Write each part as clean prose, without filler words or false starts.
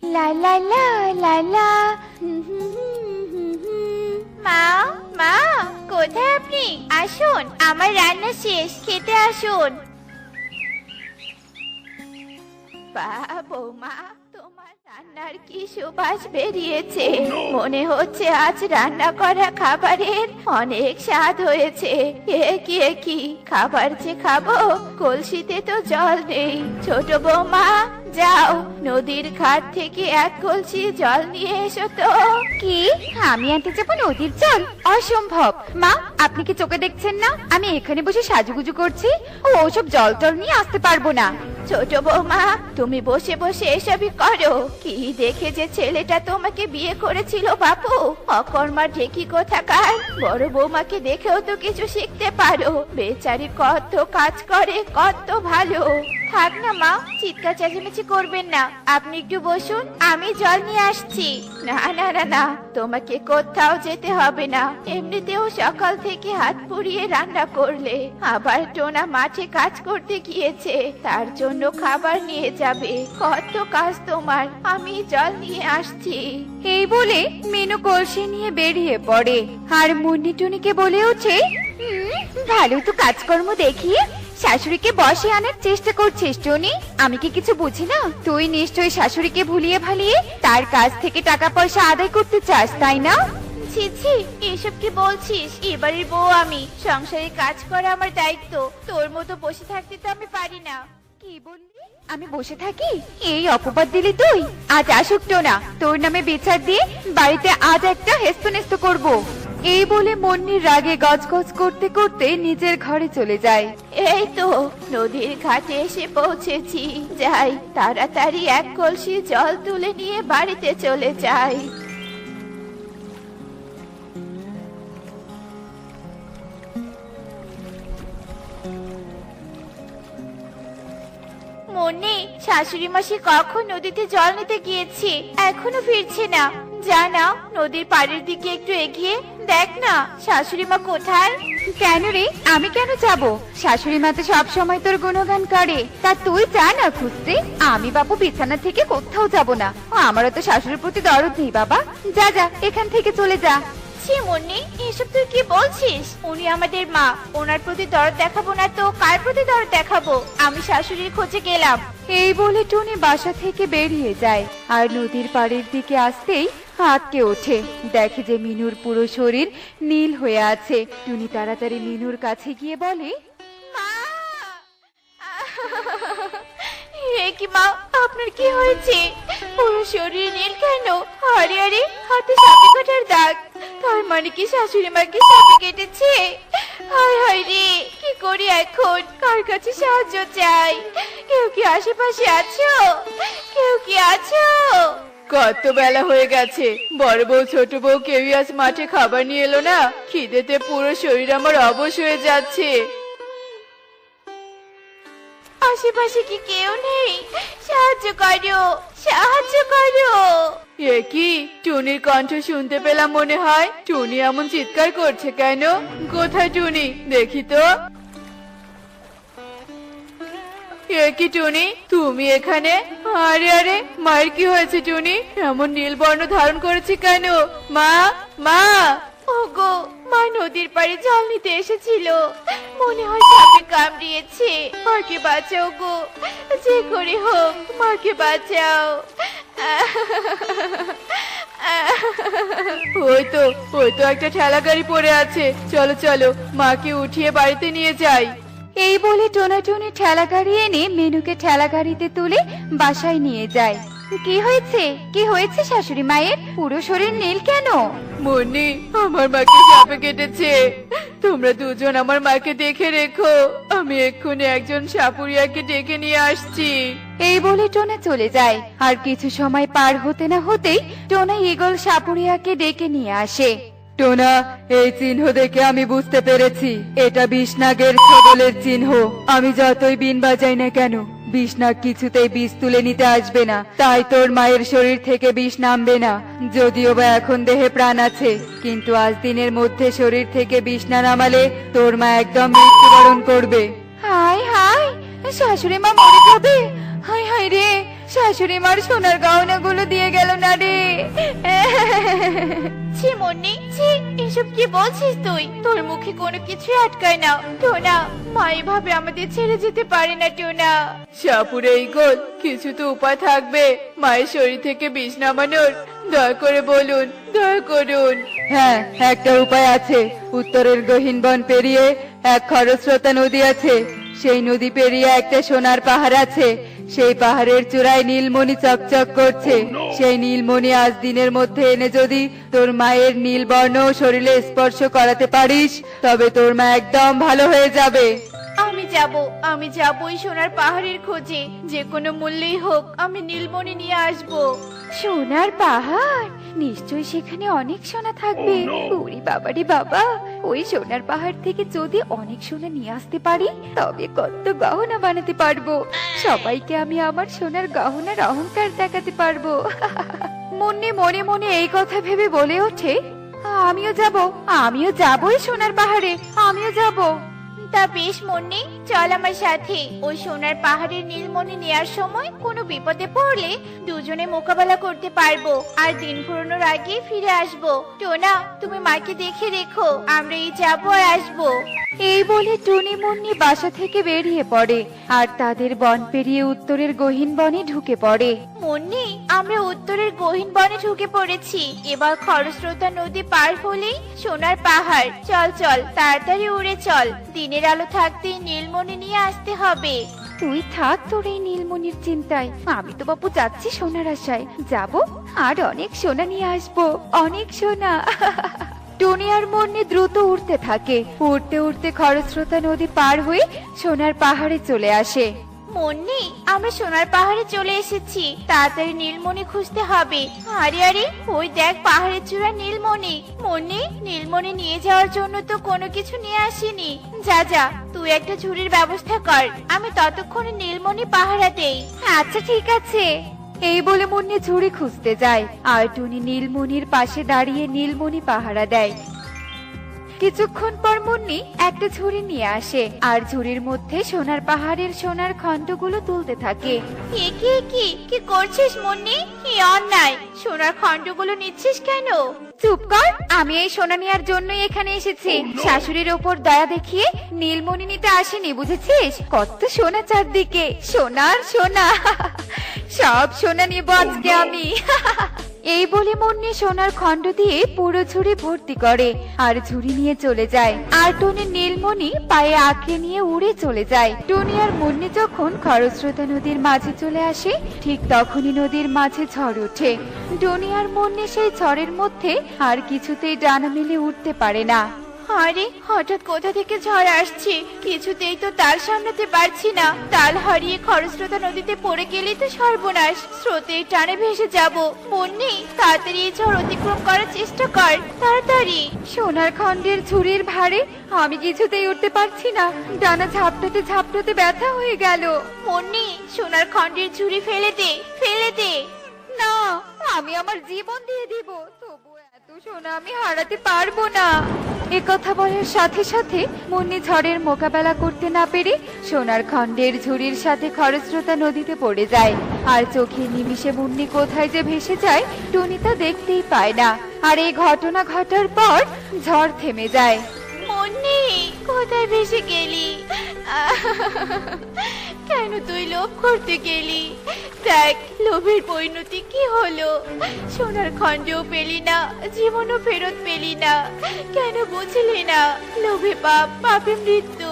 লা লা লা লা লা। মা, মা, কোথায় আপনি? আসুন, আমার রান্না শেষ, খেতে আসুন। বৌমা, তোমার রান্নার কি সুবাস বেরিয়েছে। মনে হচ্ছে আজ রান্না করা খাবারের অনেক স্বাদ হয়েছে। এ কি খাবার যে খাবো, কলসিতে তো জল নেই। ছোট বৌমা, যাও নদীর ঘাট থেকে এক কলসি জল নিয়ে এসো তো। কি, আমি আনতে যাবো নদীর জল? অসম্ভব। মা, আপনি কি চোখে দেখছেন না আমি এখানে বসে সাজুগুজু করছি? ওসব জল টল নিয়ে আসতে পারবো না। ছোট বৌমা, তুমি বসে বসে এসবই করো? কি দেখে যে ছেলেটা তোমাকে বিয়ে করেছিল বাপু, অকর্মা ঢেকি কোথাকার। বড় বৌমাকে দেখেও তো কিছু শিখতে পারো। বেচারি কত কাজ করে, কত ভালো। থাক না মা, চিৎকার চেঁচামেচি করবেন না। আপনি একটু বসুন, আমি জল নিয়ে আসছি। না না না না, তোমাকে কোথাও যেতে হবে না। এমনিতেও সকাল থেকে হাত পুড়িয়ে রান্না করলে, আবার টোনা মাঠে কাজ করতে গিয়েছে, তার জন্য খাবার নিয়ে যাবে। কত কাজ তোমার, আমি জল নিয়ে আসছি। এই বলে মিনু কলসি নিয়ে বেরিয়ে পড়ে। আর মুন্নি টুনিকে বলে ওঠে, ভালো তো কাজকর্ম দেখিয়ে শাশুড়িকে বসে আনার চেষ্টা করছিস টনি। আমি কি কিছু বুঝি না? তুই নিশ্চয়ই শাশুড়িকে ভুলিয়ে ভালিয়ে তার কাছ থেকে টাকা পয়সা আদায় করতে চাস, তাই না? ছি ছি, এসব কি বলছিস? এবারের বউ আমি, সংসারে কাজ করা আমার দায়িত্ব। তোর মতো বসে থাকতে তো আমি পারি না। কি বললি? আমি বসে থাকি? এই অপবাদ দিলি তুই? আজ আসুক টোনা, তোর নামে বিচার দিয়ে বাড়িতে আজ একটা হেস্তনেস্ত করব। এই বলে মুন্নির রাগে গজগজ করতে করতে নিজের ঘরে চলে যায়। এই তো নদীর ঘাটে এসে পৌঁছেছি। যাই, তাড়াতাড়ি এক কলসি জল তুলে নিয়ে বাড়িতে চলে যাই। মনে, শাশুড়ি মাসি কখন নদীতে জল নিতে গিয়েছে, এখনো ফিরছে না। যা না, নদীর পাড়ের দিকে একটু এগিয়ে দেখ না, শাশুড়ি মা কোথায়? কেন রে, আমি কেন যাব? শাশুড়ি মা তো সব সময় তোর গুণগান করে, তা তুই যা না খুঁজতে। আমি বাপু বিছানা থেকে কোথাও যাব না। আমারও তো শাশুড়ির প্রতি দরদ নেই বাবা। যা যা, এখান থেকে চলে যা। ছি মুন্নি, এসব তুই কি বলছিস? উনি আমাদের মা, ওনার প্রতি দরদ দেখাবো না তো কার প্রতি দরদ দেখাবো? আমি শাশুড়ির খোঁজে গেলাম। এই বলে টুনি বাসা থেকে বেরিয়ে যায়। আর নদীর পাড়ের দিকে আসতেই আটকে ওঠে। দেখে যে মিনুর পুরো শরীর নীল হয়ে আছে। টুনি তাড়াতাড়ি মিনুর কাছে গিয়ে বলে, মা! এ কি মা, আপনার কি হয়েছে? পুরো শরীর নীল কেন? আরে আরে, হাতে সাপে কাটার দাগ। তার মানে কি শাশুড়ি মাকে সাপে কেটেছে? হায় হায় রে, কি করি এখন? কার কাছে সাহায্য চাই? কেউ কি আশেপাশে আছো? কেউ কি আছো? কত বেলা হয়ে গেছে, বড় বউ ছোট বউ কেউই আজ মাঠে খাবার নিয়ে এলো না। খিদেতে পুরো শরীর আমার অবশ হয়ে যাচ্ছে। আশেপাশে কি কেউ নেই? সাহায্য করো, সাহায্য করো। এ কি, টুনির কণ্ঠ শুনতে পেলাম মনে হয়। টুনি এমন চিৎকার করছে কেন? কোথায় টুনি, দেখি তো। এ কি টুনি, তুমি এখানে? আরে আরে, মায়ের কি হয়েছে টুনি? এমন নীল বর্ণ ধারণ করেছে কেন? মা, মা! ওগো, মা নদীর পাড়ে জল নিতে এসেছিল, মনে হয় সাপে কামড়িয়েছে। মাকে বাঁচাও গো, যে করে হোক মাকে বাঁচাও। ওই তো একটা ঠেলা গাড়ি পড়ে আছে। চলো চলো, মাকে উঠিয়ে বাড়িতে নিয়ে যাই। এই বলে টোনা টুনি ঠেলা গাড়ি এনে মিনুকে ঠেলা গাড়িতে তুলে বাসায় নিয়ে যায়। কি হয়েছে, কি হয়েছে শাশুড়ি মায়ের? পুরো শরীর নীল কেন? মুন্নি, আমার মাকে সাপে কেটেছে। তোমরা দুজন আমার মাকে দেখে রেখো, আমি এক্ষুনি একজন সাপুরিয়াকে ডেকে নিয়ে আসছি। এই বলে টোনা চলে যায়। আর কিছু সময় পার হতে না হতেই টোনা ঈগল সাপুরিয়াকে ডেকে নিয়ে আসে। টোনা, এই চিহ্ন দেখে আমি বুঝতে পেরেছি এটা বিষ্ণাগের ছবলের চিহ্ন। আমি যতই বিন বাজাই না কেন, বিষ্ণাগ কিছুতেই বিষ তুলে নিতে আসবে না। তাই তোর মায়ের শরীর থেকে বিষ নামবে না। যদিও বা এখন দেহে প্রাণ আছে, কিন্তু আজ দিনের মধ্যে শরীর থেকে বিষ না নামালে তোর মা একদম মৃত্যুবরণ করবে। হায় হায়, শাশুড়ি মা মরে যাবে? হায় হায় রে, শাশুড়ি মার সোনার গহনাগুলো দিয়ে গেল না রে। ছি মুন্নি, ছি, এসব কি বলছিস তুই? তোর মুখে কোনো কিছু আটকায় না। টোনা, মা এভাবে আমাদের ছেড়ে যেতে পারে না টোনা। সাপুরে ঈগল, কিছু তো উপায় থাকবে মায়ের শরীর থেকে বিষ নামানোর। দয়া করে বলুন, দয়া করুন। হ্যাঁ, একটা উপায় আছে। উত্তরের গহীন বন পেরিয়ে এক খরস্রোতা নদী আছে। সেই নদী পেরিয়ে একটা সোনার পাহাড় আছে। সেই পাহাড়ের চূড়ায় নীলমণি চকচক করছে। সেই নীলমণি আজ দিনের মধ্যে এনে যদি তোর মায়ের নীলবর্ণ শরীরে স্পর্শ করাতে পারিস, তবে তোর মা একদম ভালো হয়ে যাবে। আমি যাব ওই সোনার পাহাড়ের খোঁজে। যে কোনো মূল্যেই হোক আমি নীলমণি নিয়ে আসবো। সোনার পাহাড়? নিশ্চয়ই সেখানে অনেক সোনা থাকবে। ওরে বাবারে বাবা, ওই সোনার পাহাড় থেকে যদি অনেক সোনা নিয়ে আসতে পারি, তবে কত গহনা বানাতে পারবো। সবাইকে আমি আমার সোনার গহনার অহংকার দেখাতে পারবো। মুন্নি মনে মনে এই কথা ভেবে বলে ওঠে, আমিও যাবো ওই সোনার পাহাড়ে, আমিও যাব। তা বেশ মুন্নি, চল আমার সাথে। ওই সোনার পাহাড়ের নীলমণি নেয়ার সময় কোনো বিপদে পড়লে দুজনে মোকাবেলা করতে পারবো। আর দিন ফুরোনোর আগে ফিরে আসবো। টোনা, তুমি মাকে দেখে রেখো, আমরা এই যাবো আর আসবো। এই বলে টুনি মুন্নি বাসা থেকে বেরিয়ে পড়ে আর তাদের বন পেরিয়ে উত্তরের গহীন বনে ঢুকে পড়ে। মুন্নি, আমরা উত্তরের গহীন বনে ঢুকে পড়েছি। এবার খরস্রোতা নদী পার হলেই সোনার পাহাড়। চল চল, তাড়াতাড়ি উড়ে চল। দিনের আলো থাকতেই নীলমণি নিয়ে আসতে হবে। তুই থাক তোর এই নীলমণির চিন্তায়। আমি তো বাপু যাচ্ছি সোনার আশায়। যাব আর অনেক সোনা নিয়ে আসবো, অনেক সোনা। টুনি আর মুন্নি দ্রুত উড়তে থাকে। উড়তে উড়তে খরস্রোতা নদী পার হয়ে সোনার পাহাড়ে চলে আসে। মুন্নি, আমরা সোনার পাহাড়ে চলে এসেছি। তাড়াতাড়ি নীলমণি খুঁজতে হবে। আরে আরে, ওই দেখ পাহাড়ের চূড়া নীলমণি। মুন্নি, নীলমণি নিয়ে যাওয়ার জন্য তো কোনো কিছু নিয়ে আসিনি। যা যা, তুই একটা ঝুড়ির ব্যবস্থা কর, আমি ততক্ষণে নীলমণি পাহারা দেই। আচ্ছা ঠিক আছে। এই বলে মুন্নি ঝুড়ি খুঁজতে যায় আর টুনি নীলমণির পাশে দাঁড়িয়ে নীলমণি পাহারা দেয়। কিছুক্ষণ পর মুন্নি একটা ঝুড়ি নিয়ে আসে আর ঝুড়ির মধ্যে সোনার পাহাড়ের সোনার খণ্ডগুলো তুলতে থাকে। কি করছিস মুন্নি? কি অন্যায়! সোনার খণ্ডগুলো নিচ্ছিস কেন? চুপ কর, আমি এই সোনা নেওয়ার জন্যই এখানে এসেছি। শাশুড়ির ওপর দয়া দেখিয়ে নীলমণি নিতে আসেনি, বুঝেছিস? কত সোনা চারদিকে, সোনার সোনা। সব সোনা নিব আজকে আমি। এই বলে মুন্নি সোনার খণ্ড দিয়ে পুরো ঝুড়ি ভর্তি করে আর ঝুড়ি নিয়ে চলে যায়। আর টুনি নীলমণি পায়ে আঁকড়ে নিয়ে উড়ে চলে যায়। টুনি আর মুন্নি যখন খরস্রোতা নদীর মাঝে চলে আসে, ঠিক তখনই নদীর মাঝে ঝড় ওঠে। টুনি আর মুন্নি সেই ঝড়ের মধ্যে আর কিছুতেই ডানা মেলে উঠতে পারে না। আরে, হঠাৎ কোথা থেকে ঝড় আসছে? কিছুতেই তো তাল সামলাতে পারছি না। তাল হারিয়ে খরস্রোতা নদীতে পড়ে গেলেই তো সর্বনাশ। স্রোতের টানে ভেসে যাব। মুন্নি, তাড়াতাড়ি এই ঝড় অতিক্রম করার চেষ্টা কর, তাড়াতাড়ি। সোনার খণ্ডের ঝুড়ির ভারে আমি কিছুতেই উঠতে পারছি না। ডানা ঝাপটাতে ঝাপটাতে ব্যথা হয়ে গেল। মুন্নি, সোনার খণ্ডের ঝুড়ি ফেলে দে, ফেলে দে। না, আমি আমার জীবন দিয়ে দিব, তবু এত সোনা আমি হারাতে পারবো না। একথা বলার সাথে সাথে মুন্নি ঝড়ের মোকাবেলা করতে না পেরে সোনার খণ্ডের ঝুড়ির সাথে খরস্রোতা নদীতে পড়ে যায়। আর চোখের নিমিষে মুন্নি কোথায় যে ভেসে যায় টুনি তা দেখতেই পায় না। আর এই ঘটনা ঘটার পর ঝড় থেমে যায়। মুন্নি, কোথায় ভেসে গেলি? কেন তুই লোভ করতে গেলি? দেখ, লোভের পরিণতি কি হলো। সোনার খণ্ডও পেলি না, জীবনও ফেরত পেলি না। কেন বুঝলি না? লোভে পাপ, পাপে মৃত্যু।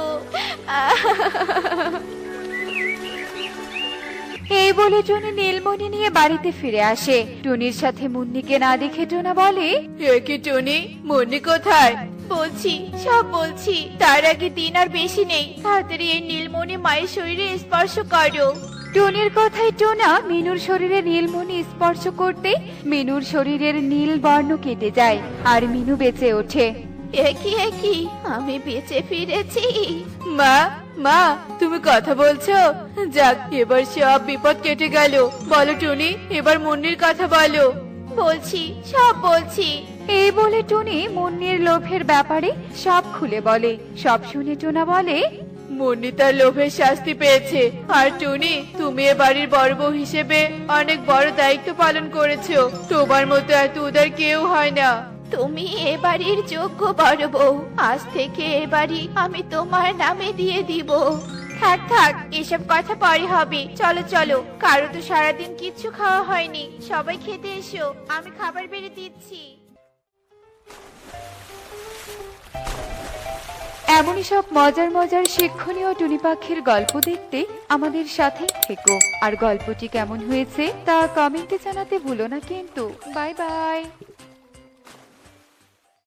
এই বলে টুনি নীলমণি নিয়ে বাড়িতে ফিরে আসে। টুনির সাথে মুন্নিকে না দেখে টোনা বলে, এ কি টুনি, মুন্নি কোথায়? বলছি, সব বলছি। তার আগে দিন আর বেশি নেই। তাড়াতাড়ি এই নীলমণি মায়ের শরীরে স্পর্শ করো। টুনির কথায় টোনা মিনুর শরীরে নীলমণি স্পর্শ করতে মিনুর শরীরের নীল বর্ণ কেটে যায় আর মিনু বেঁচে ওঠে। একই, আমি বেঁচে ফিরেছি। মা, মা, তুমি কথা বলছো? যাক, এবার সব বিপদ কেটে গেল। বলো টুনি, এবার মুন্নির কথা বলো। বলছি, সব বলছি। এই বলে টুনি মুন্নির লোভের ব্যাপারে সব খুলে বলে। সব শুনে টোনা বলে, মুন্নি তার লোভের শাস্তি পেয়েছে। আর টুনি, তুমি এ বাড়ির বড় বউ হিসেবে অনেক বড় দায়িত্ব পালন করেছো। তোমার মতো এত উদার কেউ হয় না। তুমি এ বাড়ির যোগ্য বড় বউ। আজ থেকে এ বাড়ি আমি তোমার নামে দিয়ে দিব। থাক থাক, এসব কথা পরে হবে। চলো চলো, কারো তো সারাদিন কিচ্ছু খাওয়া হয়নি। সবাই খেতে এসো, আমি খাবার বেড়ে দিচ্ছি। এমনই সব মজার মজার শিক্ষণীয় টুনি পাখির গল্প দেখতে আমাদের সাথেই থেকো। আর গল্পটি কেমন হয়েছে তা কমেন্টে জানাতে ভুলো না কিন্তু। Bye bye.